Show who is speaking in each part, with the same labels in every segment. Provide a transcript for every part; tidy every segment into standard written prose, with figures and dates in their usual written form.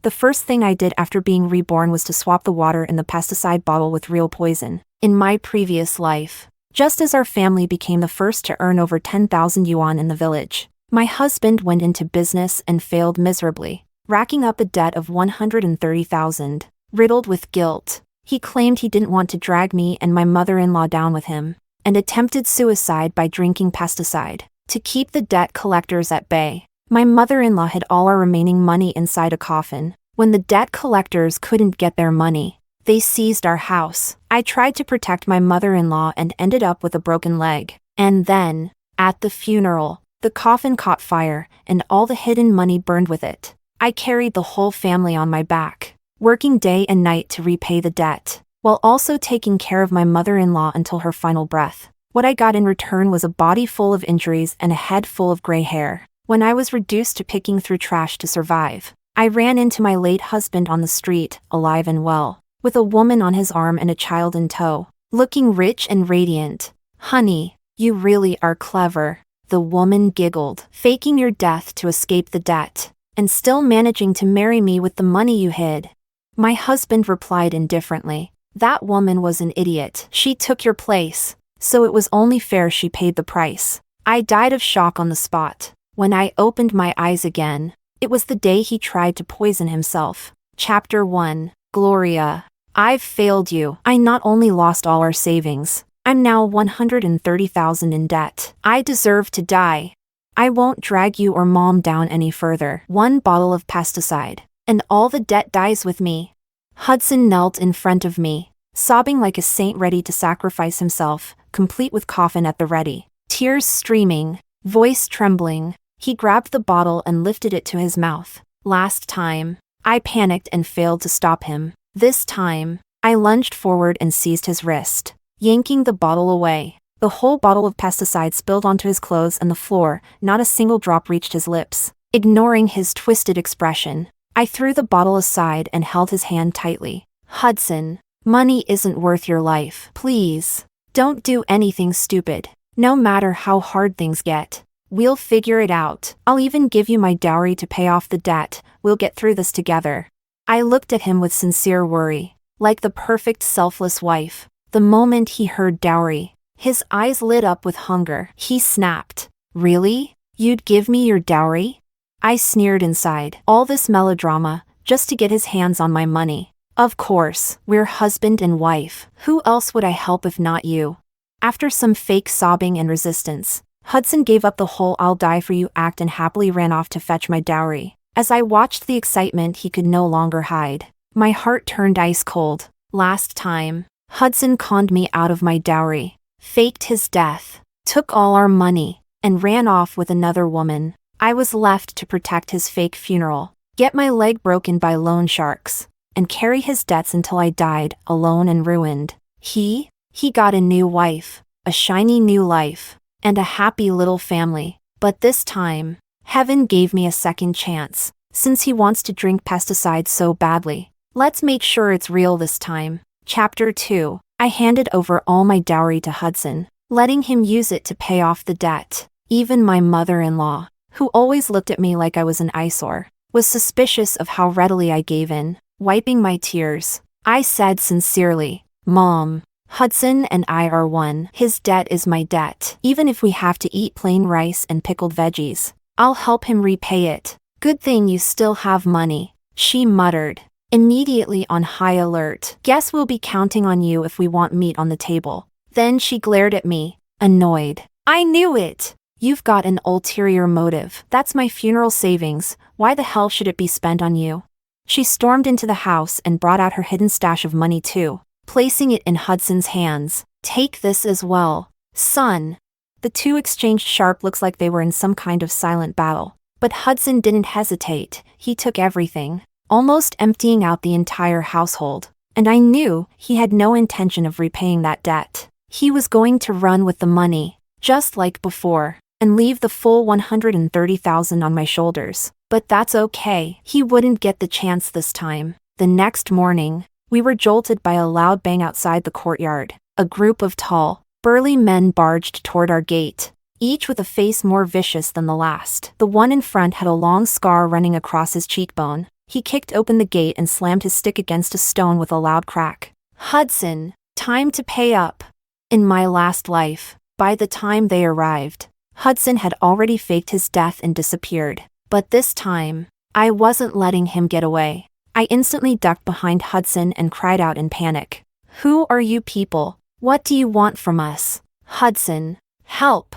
Speaker 1: The first thing I did after being reborn was to swap the water in the pesticide bottle with real poison. In my previous life, just as our family became the first to earn over 10,000 yuan in the village, my husband went into business and failed miserably, racking up a debt of 130,000. Riddled with guilt, he claimed he didn't want to drag me and my mother-in-law down with him, and attempted suicide by drinking pesticide to keep the debt collectors at bay. My mother-in-law hid all our remaining money inside a coffin. When the debt collectors couldn't get their money, they seized our house. I tried to protect my mother-in-law and ended up with a broken leg. And then, at the funeral, the coffin caught fire and all the hidden money burned with it. I carried the whole family on my back, working day and night to repay the debt, while also taking care of my mother-in-law until her final breath. What I got in return was a body full of injuries and a head full of gray hair. When I was reduced to picking through trash to survive, I ran into my late husband on the street, alive and well, with a woman on his arm and a child in tow, looking rich and radiant. "Honey, you really are clever," the woman giggled, "faking your death to escape the debt, and still managing to marry me with the money you hid." My husband replied indifferently, "That woman was an idiot. She took your place, so it was only fair she paid the price." I died of shock on the spot. When I opened my eyes again, it was the day he tried to poison himself. Chapter 1. Gloria. I've failed you. I not only lost all our savings, I'm now 130,000 in debt. I deserve to die. I won't drag you or mom down any further. One bottle of pesticide, and all the debt dies with me. Hudson knelt in front of me, sobbing like a saint ready to sacrifice himself, complete with coffin at the ready. Tears streaming, voice trembling, he grabbed the bottle and lifted it to his mouth. Last time, I panicked and failed to stop him. This time, I lunged forward and seized his wrist, yanking the bottle away. The whole bottle of pesticide spilled onto his clothes and the floor. Not a single drop reached his lips. Ignoring his twisted expression, I threw the bottle aside and held his hand tightly. "Hudson, money isn't worth your life. Please, don't do anything stupid. No matter how hard things get, we'll figure it out. I'll even give you my dowry to pay off the debt. We'll get through this together." I looked at him with sincere worry, like the perfect selfless wife. The moment he heard dowry, his eyes lit up with hunger. He snapped, "Really? You'd give me your dowry?" I sneered inside. All this melodrama, just to get his hands on my money. "Of course, we're husband and wife. Who else would I help if not you?" After some fake sobbing and resistance, Hudson gave up the whole "I'll die for you" act and happily ran off to fetch my dowry. As I watched the excitement he could no longer hide, my heart turned ice cold. Last time, Hudson conned me out of my dowry, faked his death, took all our money, and ran off with another woman. I was left to protect his fake funeral, get my leg broken by loan sharks, and carry his debts until I died, alone and ruined. He got a new wife, a shiny new life, and a happy little family. But this time, heaven gave me a second chance. Since he wants to drink pesticide so badly, let's make sure it's real this time. Chapter 2. I handed over all my dowry to Hudson, letting him use it to pay off the debt. Even my mother-in-law, who always looked at me like I was an eyesore, was suspicious of how readily I gave in. Wiping my tears, I said sincerely, "Mom, Hudson and I are one. His debt is my debt. Even if we have to eat plain rice and pickled veggies, I'll help him repay it." "Good thing you still have money," she muttered, immediately on high alert. "Guess we'll be counting on you if we want meat on the table." Then she glared at me, annoyed. "I knew it! You've got an ulterior motive. That's my funeral savings. Why the hell should it be spent on you?" She stormed into the house and brought out her hidden stash of money too, placing it in Hudson's hands. "Take this as well, son." The two exchanged sharp looks like they were in some kind of silent battle. But Hudson didn't hesitate. He took everything, almost emptying out the entire household. And I knew he had no intention of repaying that debt. He was going to run with the money, just like before, and leave the full 130,000 on my shoulders. But that's okay. He wouldn't get the chance this time. The next morning, we were jolted by a loud bang outside the courtyard. A group of tall, burly men barged toward our gate, each with a face more vicious than the last. The one in front had a long scar running across his cheekbone, He kicked open the gate and slammed his stick against a stone with a loud crack. Hudson, time to pay up. In my last life, by the time they arrived, Hudson had already faked his death and disappeared. But this time, I wasn't letting him get away. I instantly ducked behind Hudson and cried out in panic. Who are you people? What do you want from us? Hudson, help!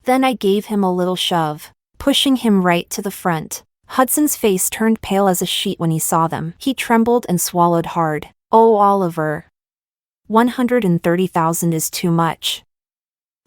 Speaker 1: Then I gave him a little shove, pushing him right to the front. Hudson's face turned pale as a sheet when he saw them. He trembled and swallowed hard. Oh, Oliver. 130,000 is too much.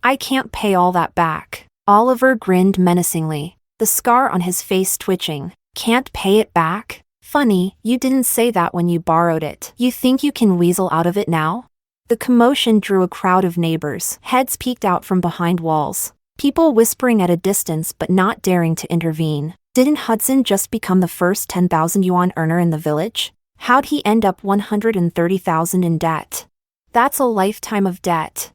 Speaker 1: I can't pay all that back. Oliver grinned menacingly, the scar on his face twitching. Can't pay it back? Funny, you didn't say that when you borrowed it. You think you can weasel out of it now? The commotion drew a crowd of neighbors. Heads peeked out from behind walls. People whispering at a distance but not daring to intervene. Didn't Hudson just become the first 10,000 yuan earner in the village? How'd he end up 130,000 in debt? That's a lifetime of debt.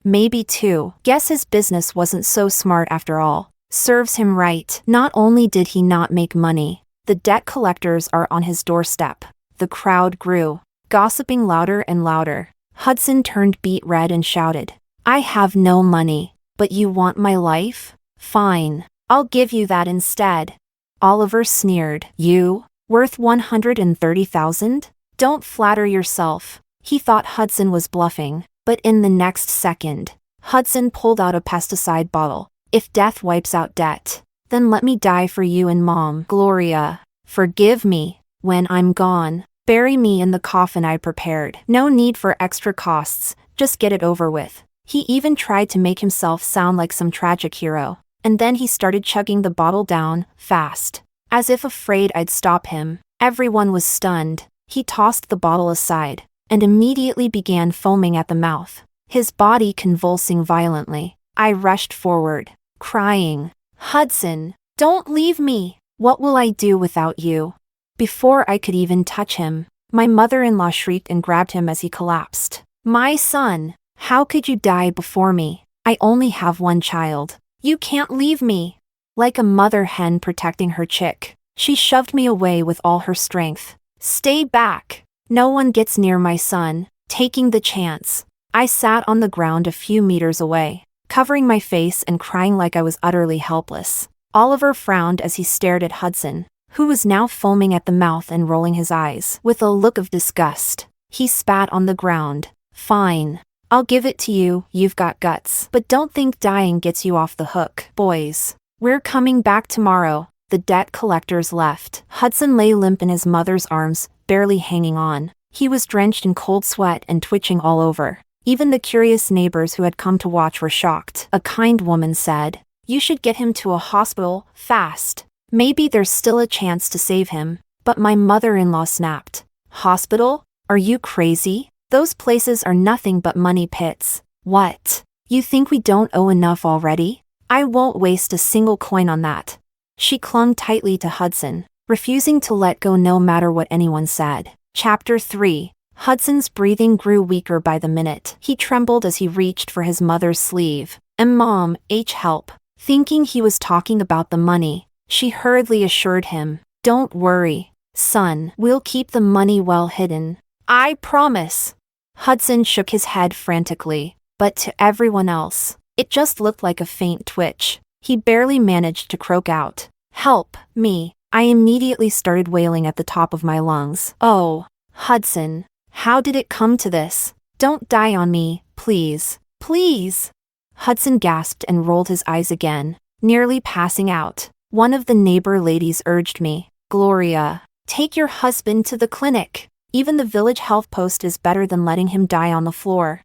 Speaker 1: Maybe two. Guess his business wasn't so smart after all. Serves him right. Not only did he not make money, the debt collectors are on his doorstep. The crowd grew, gossiping louder and louder. Hudson turned beet red and shouted, I have no money, but you want my life? Fine, I'll give you that instead. Oliver sneered. You? Worth 130,000? Don't flatter yourself. He thought Hudson was bluffing, but in the next second, Hudson pulled out a pesticide bottle. If death wipes out debt, then let me die for you and Mom. Gloria, forgive me. When I'm gone, bury me in the coffin I prepared. No need for extra costs, just get it over with. He even tried to make himself sound like some tragic hero, and then he started chugging the bottle down, fast. As if afraid I'd stop him. Everyone was stunned. He tossed the bottle aside, and immediately began foaming at the mouth, his body convulsing violently. I rushed forward, crying, Hudson, don't leave me! What will I do without you? Before I could even touch him, my mother-in-law shrieked and grabbed him as he collapsed. My son, how could you die before me? I only have one child. You can't leave me. Like a mother hen protecting her chick, she shoved me away with all her strength. Stay back. No one gets near my son. Taking the chance. I sat on the ground a few meters away, covering my face and crying like I was utterly helpless. Oliver frowned as he stared at Hudson, who was now foaming at the mouth and rolling his eyes. With a look of disgust, he spat on the ground. Fine. I'll give it to you, you've got guts. But don't think dying gets you off the hook. Boys, we're coming back tomorrow. The debt collectors left. Hudson lay limp in his mother's arms, barely hanging on. He was drenched in cold sweat and twitching all over. Even the curious neighbors who had come to watch were shocked. A kind woman said, You should get him to a hospital, fast. Maybe there's still a chance to save him. But my mother-in-law snapped. Hospital? Are you crazy? Those places are nothing but money pits. What? You think we don't owe enough already? I won't waste a single coin on that. She clung tightly to Hudson, refusing to let go no matter what anyone said. Chapter 3. Hudson's breathing grew weaker by the minute. He trembled as he reached for his mother's sleeve. Mom, help. Thinking he was talking about the money, she hurriedly assured him, Don't worry, son, we'll keep the money well hidden. I promise. Hudson shook his head frantically, but to everyone else, it just looked like a faint twitch. He barely managed to croak out, Help me. I immediately started wailing at the top of my lungs. Oh, Hudson, how did it come to this? Don't die on me, please, please. Hudson gasped and rolled his eyes again, nearly passing out. One of the neighbor ladies urged me, Gloria, take your husband to the clinic. Even the village health post is better than letting him die on the floor.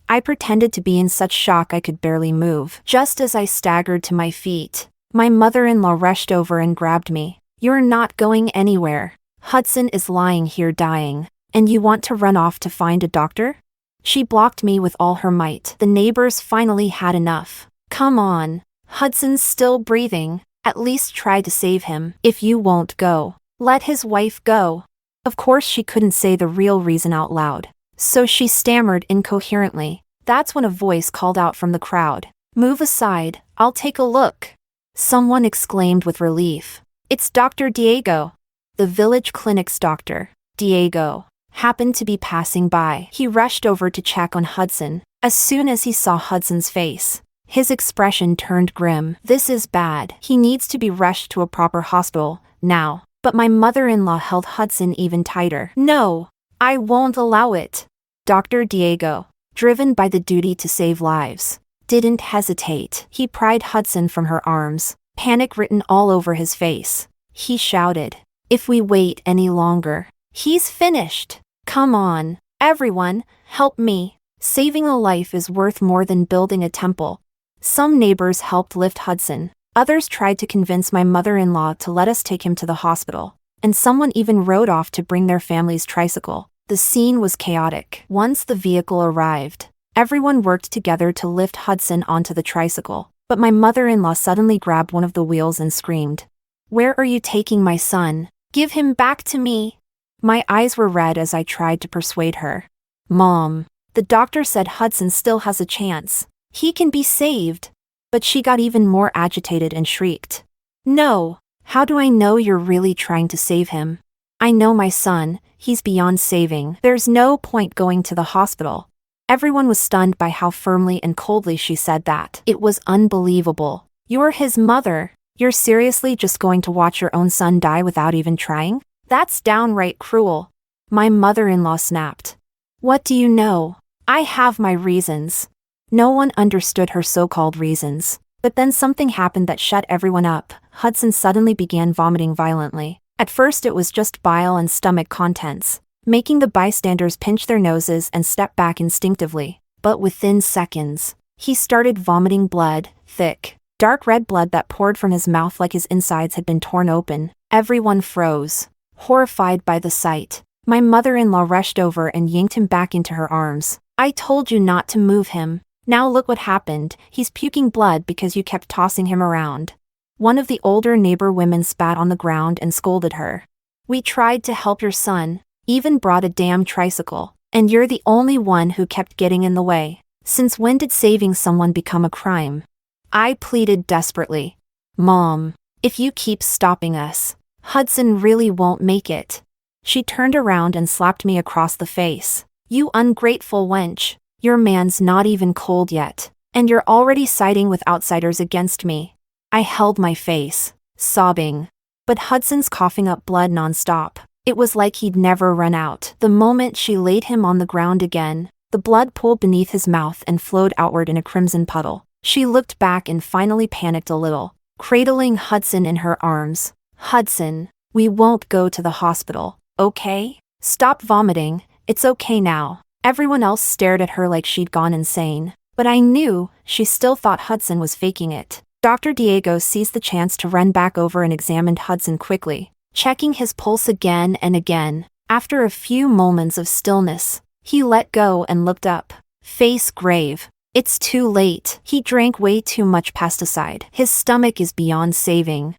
Speaker 1: I pretended to be in such shock I could barely move. Just as I staggered to my feet, my mother-in-law rushed over and grabbed me. You're not going anywhere. Hudson is lying here dying, and you want to run off to find a doctor? She blocked me with all her might. The neighbors finally had enough. Come on. Hudson's still breathing. At least try to save him. If you won't go, let his wife go. Of course she couldn't say the real reason out loud, so she stammered incoherently. That's when a voice called out from the crowd. Move aside, I'll take a look. Someone exclaimed with relief. It's Dr. Diego. The village clinic's doctor, Diego, happened to be passing by. He rushed over to check on Hudson. As soon as he saw Hudson's face, his expression turned grim. This is bad. He needs to be rushed to a proper hospital, now. But my mother-in-law held Hudson even tighter. No, I won't allow it. Dr. Diego, driven by the duty to save lives, didn't hesitate. He pried Hudson from her arms, panic written all over his face. He shouted, "If we wait any longer, he's finished. Come on, everyone, help me. Saving a life is worth more than building a temple." Some neighbors helped lift Hudson. Others tried to convince my mother-in-law to let us take him to the hospital. And someone even rode off to bring their family's tricycle. The scene was chaotic. Once the vehicle arrived, everyone worked together to lift Hudson onto the tricycle. But my mother-in-law suddenly grabbed one of the wheels and screamed, "Where are you taking my son? Give him back to me." My eyes were red as I tried to persuade her. "Mom, the doctor said Hudson still has a chance. He can be saved." But she got even more agitated and shrieked, "No, how do I know you're really trying to save him? I know my son, he's beyond saving. There's no point going to the hospital." Everyone was stunned by how firmly and coldly she said that. It was unbelievable. "You're his mother. You're seriously just going to watch your own son die without even trying? That's downright cruel." My mother-in-law snapped. "What do you know? I have my reasons." No one understood her so-called reasons. But then something happened that shut everyone up. Hudson suddenly began vomiting violently. At first it was just bile and stomach contents, making the bystanders pinch their noses and step back instinctively. But within seconds, he started vomiting blood, thick, dark red blood that poured from his mouth like his insides had been torn open. Everyone froze, horrified by the sight. My mother-in-law rushed over and yanked him back into her arms. "I told you not to move him. Now look what happened. He's puking blood because you kept tossing him around." One of the older neighbor women spat on the ground and scolded her. "We tried to help your son, even brought a damn tricycle, and you're the only one who kept getting in the way. Since when did saving someone become a crime?" I pleaded desperately. "Mom, if you keep stopping us, Hudson really won't make it." She turned around and slapped me across the face. "You ungrateful wench. Your man's not even cold yet, and you're already siding with outsiders against me." I held my face, sobbing. But Hudson's coughing up blood nonstop. It was like he'd never run out. The moment she laid him on the ground again, the blood pooled beneath his mouth and flowed outward in a crimson puddle. She looked back and finally panicked a little, cradling Hudson in her arms. "Hudson, we won't go to the hospital, okay? Stop vomiting, it's okay now." Everyone else stared at her like she'd gone insane. But I knew she still thought Hudson was faking it. Dr. Diego seized the chance to run back over and examined Hudson quickly, checking his pulse again and again. After a few moments of stillness, he let go and looked up, face grave. "It's too late. He drank way too much pesticide. His stomach is beyond saving."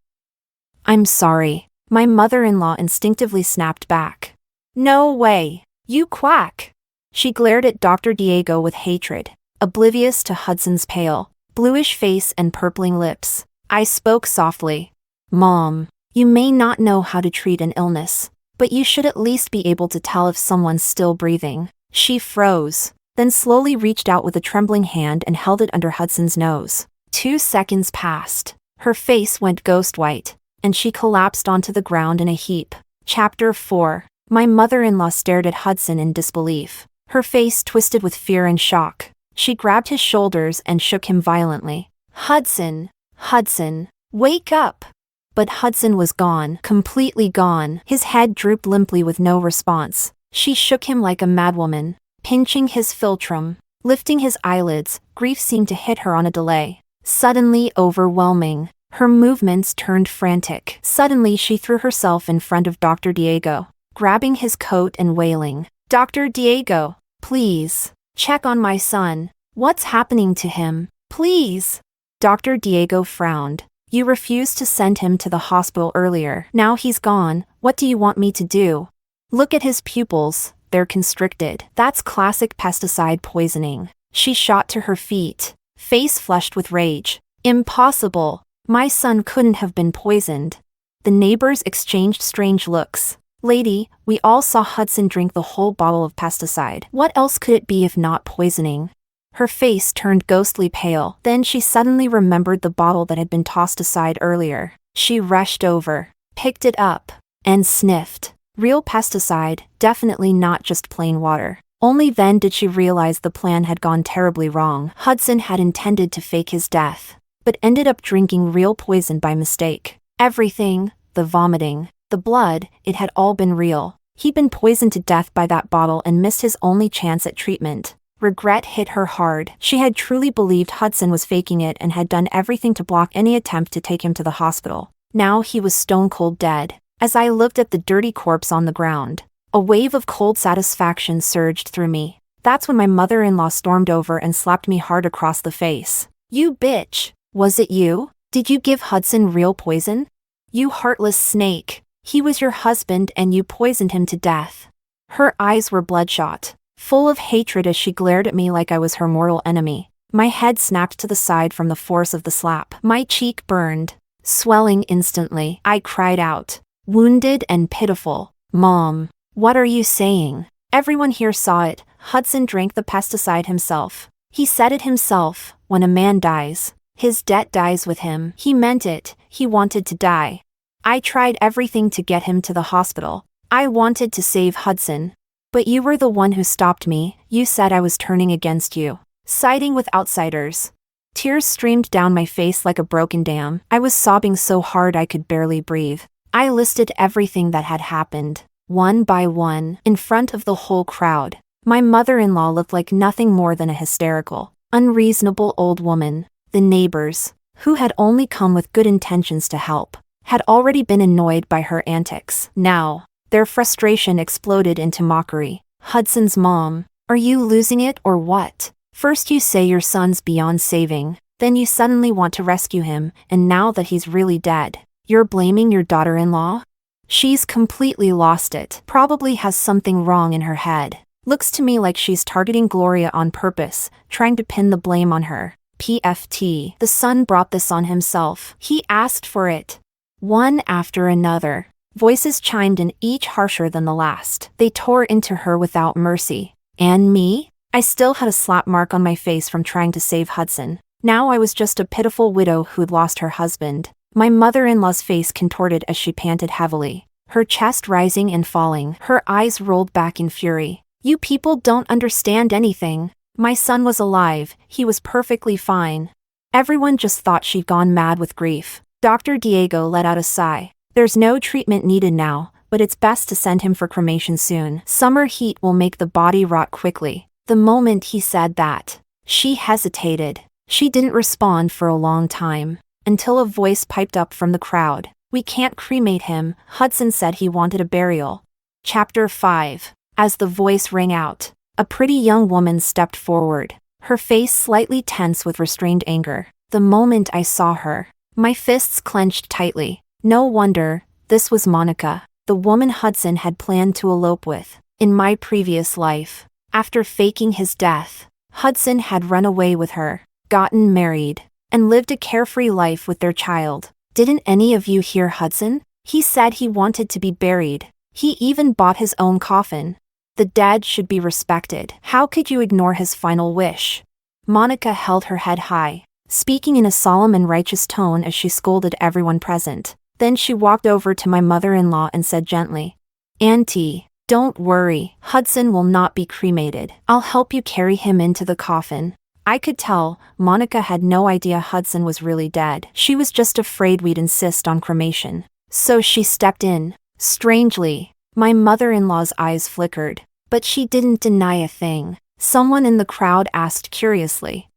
Speaker 1: "I'm sorry." My mother-in-law instinctively snapped back. "No way. You quack." She glared at Dr. Diego with hatred, oblivious to Hudson's pale, bluish face and purpling lips. I spoke softly. "Mom, you may not know how to treat an illness, but you should at least be able to tell if someone's still breathing." She froze, then slowly reached out with a trembling hand and held it under Hudson's nose. 2 seconds passed. Her face went ghost white, and she collapsed onto the ground in a heap. Chapter 4. My mother-in-law stared at Hudson in disbelief, her face twisted with fear and shock. She grabbed his shoulders and shook him violently. "Hudson, Hudson, wake up!" But Hudson was gone, completely gone. His head drooped limply with no response. She shook him like a madwoman, pinching his philtrum, lifting his eyelids. Grief seemed to hit her on a delay, suddenly overwhelming. Her movements turned frantic. Suddenly she threw herself in front of Dr. Diego, grabbing his coat and wailing, "Dr. Diego, please, check on my son. What's happening to him? Please." Dr. Diego frowned. "You refused to send him to the hospital earlier. Now he's gone. What do you want me to do? Look at his pupils, they're constricted. That's classic pesticide poisoning." She shot to her feet, face flushed with rage. "Impossible. My son couldn't have been poisoned." The neighbors exchanged strange looks. Lady, we all saw Hudson drink the whole bottle of pesticide. What else could it be if not poisoning? Her face turned ghostly pale. Then she suddenly remembered the bottle that had been tossed aside earlier. She rushed over, picked it up, and sniffed. Real pesticide, definitely not just plain water. Only then did she realize the plan had gone terribly wrong. Hudson had intended to fake his death, but ended up drinking real poison by mistake. Everything, the vomiting, the blood, it had all been real. He'd been poisoned to death by that bottle and missed his only chance at treatment. Regret hit her hard. She had truly believed Hudson was faking it and had done everything to block any attempt to take him to the hospital. Now he was stone cold dead. As I looked at the dirty corpse on the ground, a wave of cold satisfaction surged through me. That's when my mother-in-law stormed over and slapped me hard across the face. You bitch! Was it you? Did you give Hudson real poison? You heartless snake! He was your husband and you poisoned him to death. Her eyes were bloodshot, full of hatred as she glared at me like I was her mortal enemy. My head snapped to the side from the force of the slap. My cheek burned, swelling instantly. I cried out, wounded and pitiful, Mom, what are you saying? Everyone here saw it. Hudson drank the pesticide himself. He said it himself, when a man dies, his debt dies with him. He meant it, he wanted to die. I tried everything to get him to the hospital. I wanted to save Hudson. But you were the one who stopped me. You said I was turning against you, siding with outsiders. Tears streamed down my face like a broken dam. I was sobbing so hard I could barely breathe. I listed everything that had happened, one by one, in front of the whole crowd. My mother-in-law looked like nothing more than a hysterical, unreasonable old woman. The neighbors, who had only come with good intentions to help, had already been annoyed by her antics. Now, their frustration exploded into mockery. Hudson's mom, are you losing it or what? First you say your son's beyond saving, then you suddenly want to rescue him, and now that he's really dead, you're blaming your daughter-in-law? She's completely lost it. Probably has something wrong in her head. Looks to me like she's targeting Gloria on purpose, trying to pin the blame on her. PFT. The son brought this on himself. He asked for it. One after another, voices chimed in, each harsher than the last. They tore into her without mercy. And me? I still had a slap mark on my face from trying to save Hudson. Now I was just a pitiful widow who'd lost her husband. My mother-in-law's face contorted as she panted heavily, her chest rising and falling. Her eyes rolled back in fury. You people don't understand anything. My son was alive, he was perfectly fine. Everyone just thought she'd gone mad with grief. Dr. Diego let out a sigh. There's no treatment needed now, but it's best to send him for cremation soon. Summer heat will make the body rot quickly. The moment he said that, she hesitated. She didn't respond for a long time, until a voice piped up from the crowd. We can't cremate him, Hudson said he wanted a burial. Chapter 5. As the voice rang out, a pretty young woman stepped forward, her face slightly tense with restrained anger. The moment I saw her, my fists clenched tightly. No wonder, this was Monica, the woman Hudson had planned to elope with. In my previous life, after faking his death, Hudson had run away with her, gotten married, and lived a carefree life with their child. Didn't any of you hear Hudson? He said he wanted to be buried. He even bought his own coffin. The dead should be respected. How could you ignore his final wish? Monica held her head high, speaking in a solemn and righteous tone as she scolded everyone present. Then she walked over to my mother-in-law and said gently, Auntie, don't worry, Hudson will not be cremated. I'll help you carry him into the coffin. I could tell, Monica had no idea Hudson was really dead. She was just afraid we'd insist on cremation. So she stepped in. Strangely, my mother-in-law's eyes flickered, but she didn't deny a thing. Someone in the crowd asked curiously,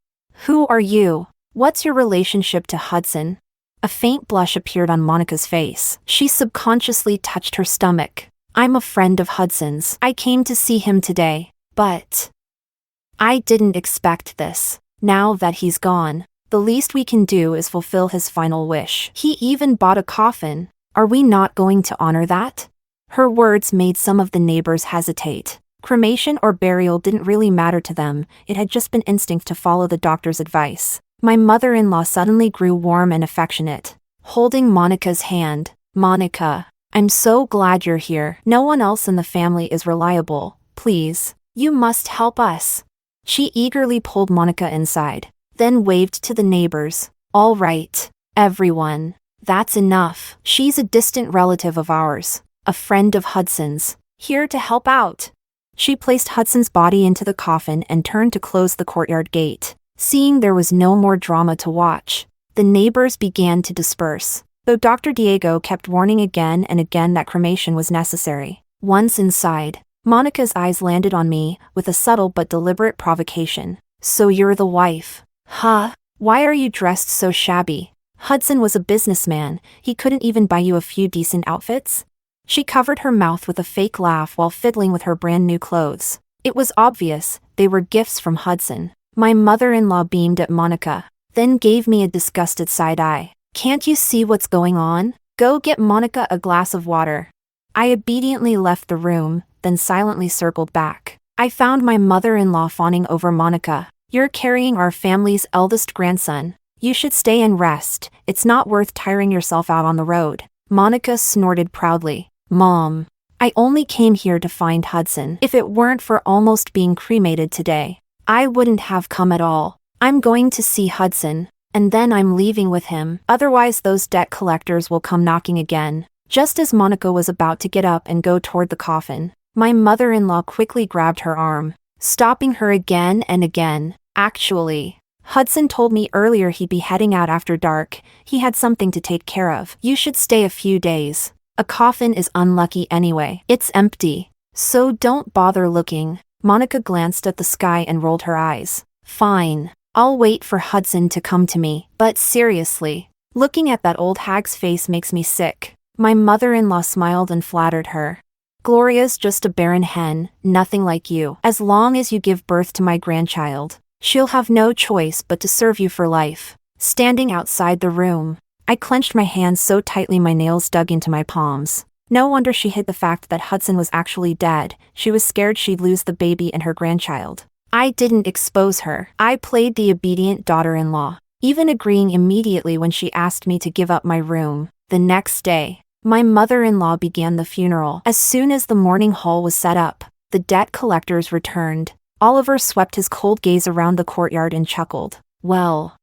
Speaker 1: Who are you? What's your relationship to Hudson? A faint blush appeared on Monica's face. She subconsciously touched her stomach. I'm a friend of Hudson's. I came to see him today, but I didn't expect this. Now that he's gone, the least we can do is fulfill his final wish. He even bought a coffin. Are we not going to honor that? Her words made some of the neighbors hesitate. Cremation or burial didn't really matter to them, it had just been instinct to follow the doctor's advice. My mother-in-law suddenly grew warm and affectionate, holding Monica's hand. Monica, I'm so glad you're here. No one else in the family is reliable. Please, you must help us. She eagerly pulled Monica inside, then waved to the neighbors. All right, everyone. That's enough. She's a distant relative of ours, a friend of Hudson's, here to help out. She placed Hudson's body into the coffin and turned to close the courtyard gate. Seeing there was no more drama to watch, the neighbors began to disperse, though Dr. Diego kept warning again and again that cremation was necessary. Once inside, Monica's eyes landed on me with a subtle but deliberate provocation. So you're the wife? Huh? Why are you dressed so shabby? Hudson was a businessman, he couldn't even buy you a few decent outfits? She covered her mouth with a fake laugh while fiddling with her brand new clothes. It was obvious, they were gifts from Hudson. My mother-in-law beamed at Monica, then gave me a disgusted side eye. Can't you see what's going on? Go get Monica a glass of water. I obediently left the room, then silently circled back. I found my mother-in-law fawning over Monica. You're carrying our family's eldest grandson. You should stay and rest. It's not worth tiring yourself out on the road. Monica snorted proudly. Mom, I only came here to find Hudson. If it weren't for almost being cremated today, I wouldn't have come at all. I'm going to see Hudson, and then I'm leaving with him. Otherwise those debt collectors will come knocking again. Just as Monica was about to get up and go toward the coffin, my mother-in-law quickly grabbed her arm, stopping her again and again. Actually, Hudson told me earlier he'd be heading out after dark. He had something to take care of. You should stay a few days. A coffin is unlucky anyway. It's empty. So don't bother looking. Monica glanced at the sky and rolled her eyes. Fine. I'll wait for Hudson to come to me. But seriously, looking at that old hag's face makes me sick. My mother-in-law smiled and flattered her. Gloria's just a barren hen, nothing like you. As long as you give birth to my grandchild, she'll have no choice but to serve you for life. Standing outside the room, I clenched my hands so tightly my nails dug into my palms. No wonder she hid the fact that Hudson was actually dead. She was scared she'd lose the baby and her grandchild. I didn't expose her. I played the obedient daughter-in-law, even agreeing immediately when she asked me to give up my room. The next day, my mother-in-law began the funeral. As soon as the mourning hall was set up, the debt collectors returned. Oliver swept his cold gaze around the courtyard and chuckled. Well.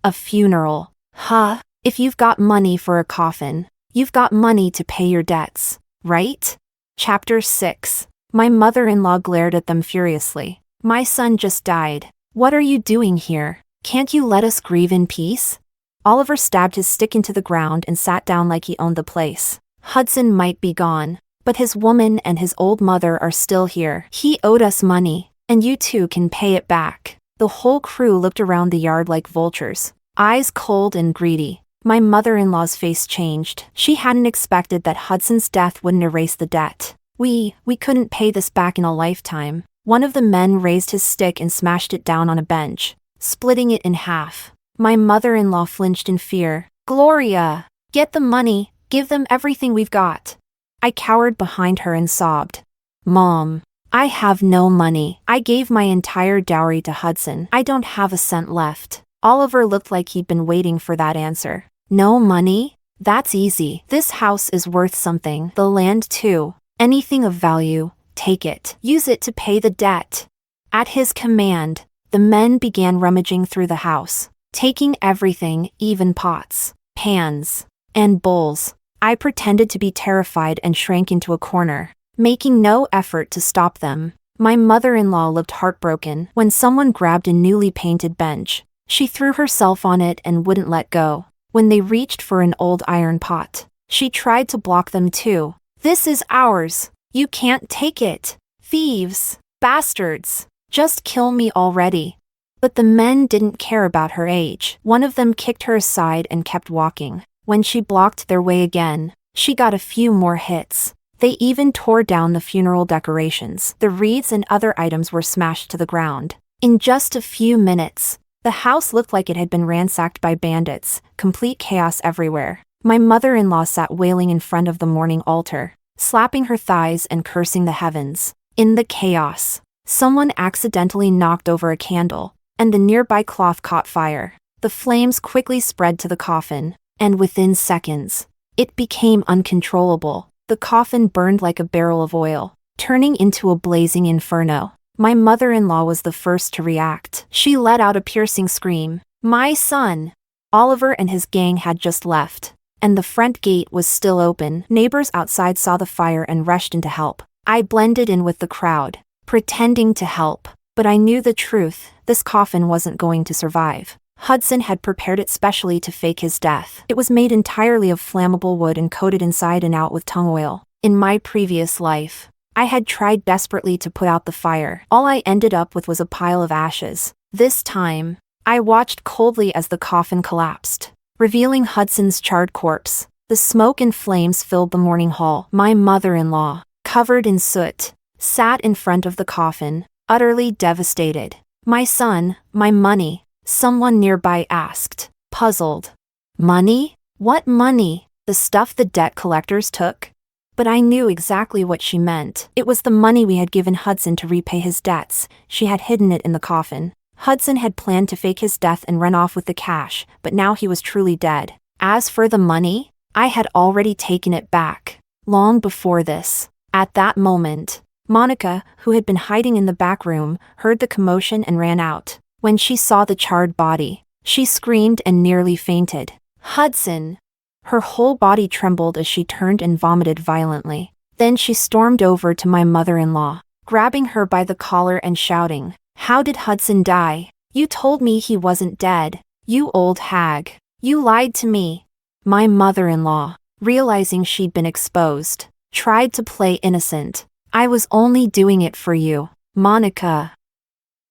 Speaker 1: A funeral. Huh? If you've got money for a coffin, you've got money to pay your debts, right? Chapter 6. My mother-in-law glared at them furiously. My son just died. What are you doing here? Can't you let us grieve in peace? Oliver stabbed his stick into the ground and sat down like he owned the place. Hudson might be gone, but his woman and his old mother are still here. He owed us money, and you two can pay it back. The whole crew looked around the yard like vultures, eyes cold and greedy. My mother-in-law's face changed. She hadn't expected that Hudson's death wouldn't erase the debt. We couldn't pay this back in a lifetime. One of the men raised his stick and smashed it down on a bench, splitting it in half. My mother-in-law flinched in fear. Gloria! Get the money, give them everything we've got. I cowered behind her and sobbed. Mom, I have no money. I gave my entire dowry to Hudson. I don't have a cent left. Oliver looked like he'd been waiting for that answer. No money? That's easy. This house is worth something. The land too. Anything of value, take it. Use it to pay the debt. At his command, the men began rummaging through the house, taking everything, even pots, pans, and bowls. I pretended to be terrified and shrank into a corner, making no effort to stop them. My mother-in-law looked heartbroken when someone grabbed a newly painted bench. She threw herself on it and wouldn't let go. When they reached for an old iron pot, she tried to block them too. This is ours. You can't take it. Thieves. Bastards. Just kill me already. But the men didn't care about her age. One of them kicked her aside and kept walking. When she blocked their way again, she got a few more hits. They even tore down the funeral decorations. The wreaths and other items were smashed to the ground. In just a few minutes, the house looked like it had been ransacked by bandits, complete chaos everywhere. My mother-in-law sat wailing in front of the mourning altar, slapping her thighs and cursing the heavens. In the chaos, someone accidentally knocked over a candle, and the nearby cloth caught fire. The flames quickly spread to the coffin, And within seconds, it became uncontrollable. The coffin burned like a barrel of oil, turning into a blazing inferno. My mother-in-law was the first to react. She let out a piercing scream. My son! Oliver and his gang had just left, and the front gate was still open. Neighbors outside saw the fire and rushed in to help. I blended in with the crowd, pretending to help, but I knew the truth. This coffin wasn't going to survive. Hudson had prepared it specially to fake his death. It was made entirely of flammable wood and coated inside and out with tung oil. In my previous life, I had tried desperately to put out the fire. All I ended up with was a pile of ashes. This time, I watched coldly as the coffin collapsed, revealing Hudson's charred corpse. The smoke and flames filled the morning hall. My mother-in-law, covered in soot, sat in front of the coffin, utterly devastated. My son, my money, someone nearby asked, puzzled. Money? What money? The stuff the debt collectors took? But I knew exactly what she meant. It was the money we had given Hudson to repay his debts. She had hidden it in the coffin. Hudson had planned to fake his death and run off with the cash, but now he was truly dead. As for the money, I had already taken it back, long before this. At that moment, Monica, who had been hiding in the back room, heard the commotion and ran out. When she saw the charred body, she screamed and nearly fainted. Hudson! Her whole body trembled as she turned and vomited violently. Then she stormed over to my mother-in-law, grabbing her by the collar and shouting, How did Hudson die? You told me he wasn't dead. You old hag. You lied to me. My mother-in-law, realizing she'd been exposed, tried to play innocent. I was only doing it for you, Monica.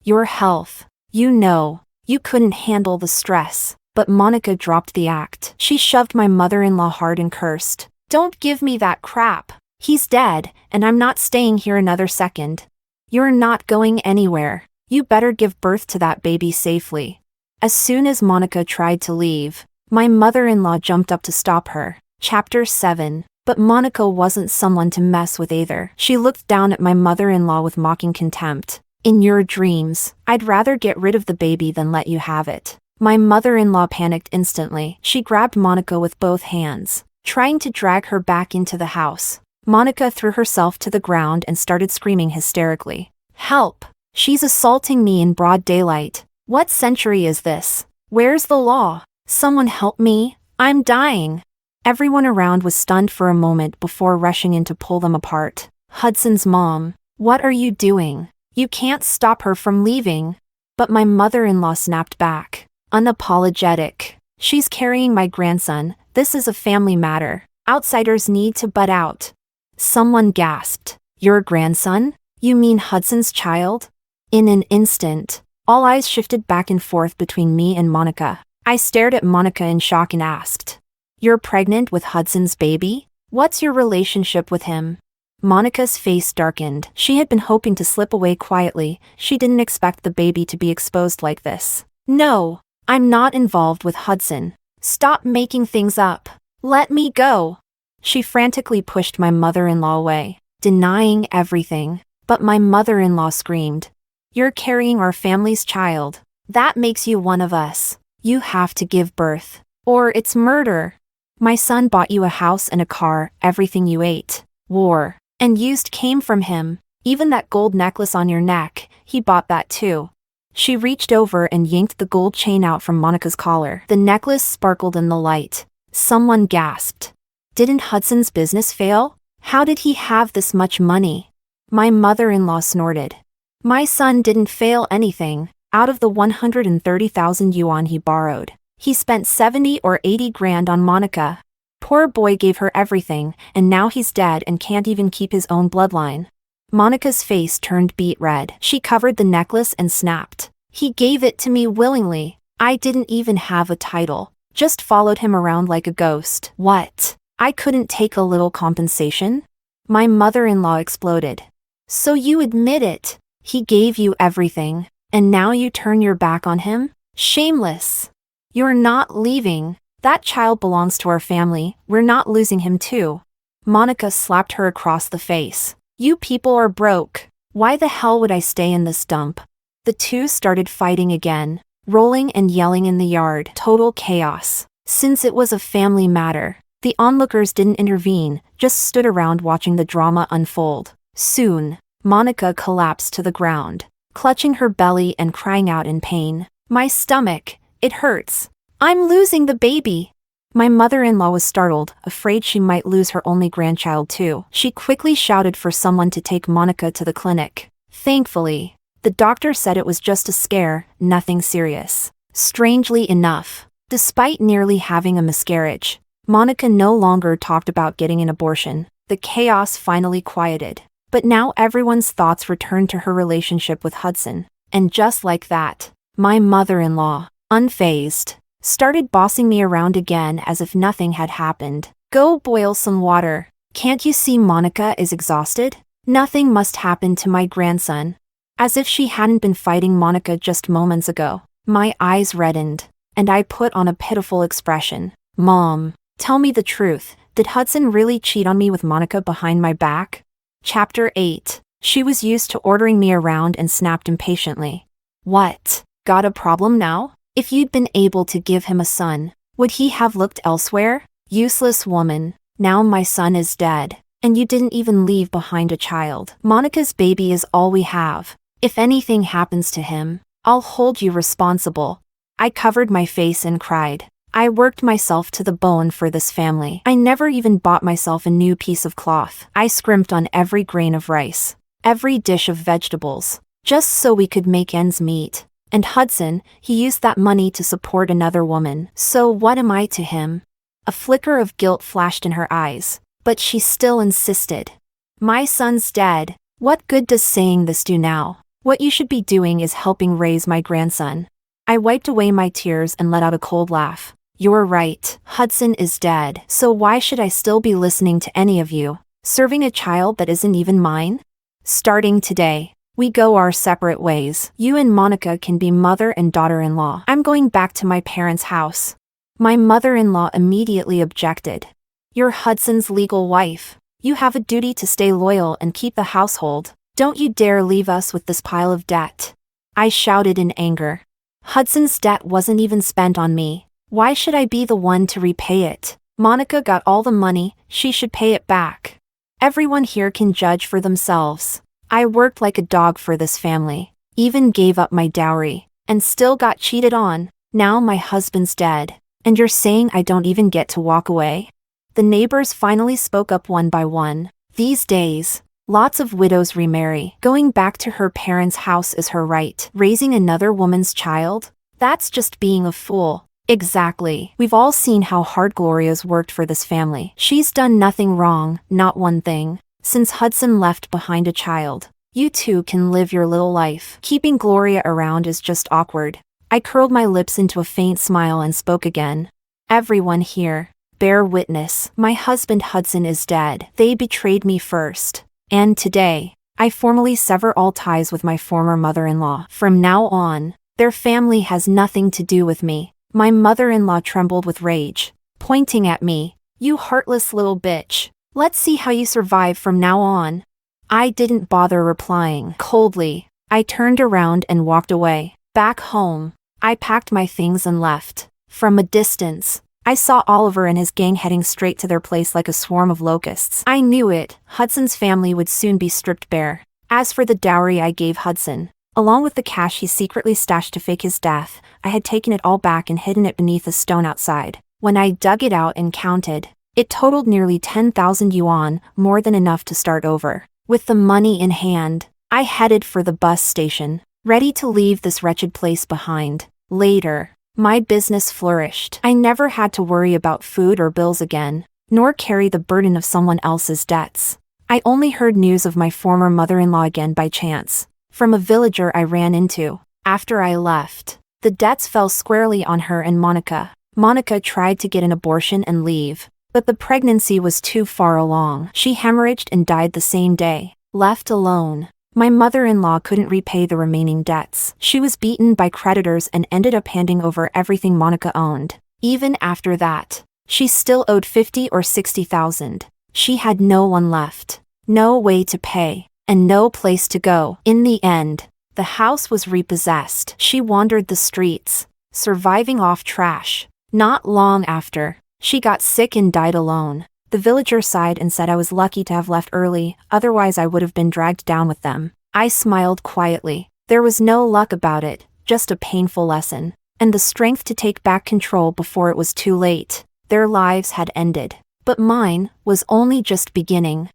Speaker 1: Your health. You know, you couldn't handle the stress. But Monica dropped the act. She shoved my mother-in-law hard and cursed. Don't give me that crap. He's dead, and I'm not staying here another second. You're not going anywhere. You better give birth to that baby safely. As soon as Monica tried to leave, my mother-in-law jumped up to stop her. Chapter 7. But Monica wasn't someone to mess with either. She looked down at my mother-in-law with mocking contempt. In your dreams, I'd rather get rid of the baby than let you have it. My mother-in-law panicked instantly. She grabbed Monica with both hands, trying to drag her back into the house. Monica threw herself to the ground and started screaming hysterically. Help! She's assaulting me in broad daylight. What century is this? Where's the law? Someone help me! I'm dying! Everyone around was stunned for a moment before rushing in to pull them apart. Hudson's mom, what are you doing? You can't stop her from leaving. But my mother-in-law snapped back. Unapologetic. She's carrying my grandson. This is a family matter. Outsiders need to butt out. Someone gasped. Your grandson? You mean Hudson's child? In an instant, all eyes shifted back and forth between me and Monica. I stared at Monica in shock and asked, You're pregnant with Hudson's baby? What's your relationship with him? Monica's face darkened. She had been hoping to slip away quietly. She didn't expect the baby to be exposed like this. No, I'm not involved with Hudson. Stop making things up. Let me go. She frantically pushed my mother-in-law away, denying everything. But my mother-in-law screamed, You're carrying our family's child. That makes you one of us. You have to give birth, or it's murder. My son bought you a house and a car. Everything you ate, wore, and used came from him. Even that gold necklace on your neck, he bought that too. She reached over and yanked the gold chain out from Monica's collar. The necklace sparkled in the light. Someone gasped. Didn't Hudson's business fail? How did he have this much money? My mother-in-law snorted. My son didn't fail anything. Out of the 130,000 yuan he borrowed, he spent 70 or 80 grand on Monica. Poor boy gave her everything, and now he's dead and can't even keep his own bloodline. Monica's face turned beet red. She covered the necklace and snapped. He gave it to me willingly. I didn't even have a title. Just followed him around like a ghost. What? I couldn't take a little compensation? My mother-in-law exploded. So you admit it. He gave you everything, and now you turn your back on him? Shameless. You're not leaving. That child belongs to our family. We're not losing him too. Monica slapped her across the face. You people are broke. Why the hell would I stay in this dump? The two started fighting again, rolling and yelling in the yard. Total chaos. Since it was a family matter, the onlookers didn't intervene, just stood around watching the drama unfold. Soon, Monica collapsed to the ground, clutching her belly and crying out in pain. "My stomach, it hurts. I'm losing the baby." My mother-in-law was startled, afraid she might lose her only grandchild too. She quickly shouted for someone to take Monica to the clinic. Thankfully, the doctor said it was just a scare, nothing serious. Strangely enough, despite nearly having a miscarriage, Monica no longer talked about getting an abortion. The chaos finally quieted. But now everyone's thoughts returned to her relationship with Hudson. And just like that, my mother-in-law, unfazed, started bossing me around again as if nothing had happened. "Go boil some water. Can't you see Monica is exhausted? Nothing must happen to my grandson." As if she hadn't been fighting Monica just moments ago. My eyes reddened, and I put on a pitiful expression. "Mom, tell me the truth. Did Hudson really cheat on me with Monica behind my back?" Chapter 8. She was used to ordering me around and snapped impatiently. "What? Got a problem now? If you'd been able to give him a son, would he have looked elsewhere? Useless woman. Now my son is dead, and you didn't even leave behind a child. Monica's baby is all we have. If anything happens to him, I'll hold you responsible." I covered my face and cried. I worked myself to the bone for this family. I never even bought myself a new piece of cloth. I scrimped on every grain of rice, every dish of vegetables, just so we could make ends meet. And Hudson, he used that money to support another woman. So what am I to him? A flicker of guilt flashed in her eyes, but she still insisted. "My son's dead. What good does saying this do now? What you should be doing is helping raise my grandson." I wiped away my tears and let out a cold laugh. "You're right. Hudson is dead. So why should I still be listening to any of you? Serving a child that isn't even mine? Starting today, we go our separate ways. You and Monica can be mother and daughter-in-law. I'm going back to my parents' house." My mother-in-law immediately objected. "You're Hudson's legal wife. You have a duty to stay loyal and keep the household. Don't you dare leave us with this pile of debt." I shouted in anger. Hudson's debt wasn't even spent on me. Why should I be the one to repay it? Monica got all the money, she should pay it back. Everyone here can judge for themselves. I worked like a dog for this family, even gave up my dowry, and still got cheated on. Now my husband's dead, and you're saying I don't even get to walk away? The neighbors finally spoke up one by one. These days, lots of widows remarry. Going back to her parents' house is her right. Raising another woman's child? That's just being a fool. Exactly. We've all seen how hard Gloria's worked for this family. She's done nothing wrong, not one thing. Since Hudson left behind a child, you two can live your little life. Keeping Gloria around is just awkward. I curled my lips into a faint smile and spoke again. "Everyone here, bear witness. My husband Hudson is dead. They betrayed me first. And today, I formally sever all ties with my former mother-in-law. From now on, their family has nothing to do with me." My mother-in-law trembled with rage, pointing at me. "You heartless little bitch. Let's see how you survive from now on." I didn't bother replying. Coldly, I turned around and walked away. Back home, I packed my things and left. From a distance, I saw Oliver and his gang heading straight to their place like a swarm of locusts. I knew it. Hudson's family would soon be stripped bare. As for the dowry I gave Hudson, along with the cash he secretly stashed to fake his death, I had taken it all back and hidden it beneath a stone outside. When I dug it out and counted, it totaled nearly 10,000 yuan, more than enough to start over. With the money in hand, I headed for the bus station, ready to leave this wretched place behind. Later, my business flourished. I never had to worry about food or bills again, nor carry the burden of someone else's debts. I only heard news of my former mother-in-law again by chance, from a villager I ran into. After I left, the debts fell squarely on her and Monica. Monica tried to get an abortion and leave, but the pregnancy was too far along. She hemorrhaged and died the same day. Left alone, my mother-in-law couldn't repay the remaining debts. She was beaten by creditors and ended up handing over everything Monica owned. Even after that, she still owed 50 or 60,000. She had no one left, no way to pay, and no place to go. In the end, the house was repossessed. She wandered the streets, surviving off trash, Not long after, she got sick and died alone. The villager sighed and said I was lucky to have left early, otherwise I would have been dragged down with them. I smiled quietly. There was no luck about it, just a painful lesson. And the strength to take back control before it was too late. Their lives had ended. But mine was only just beginning.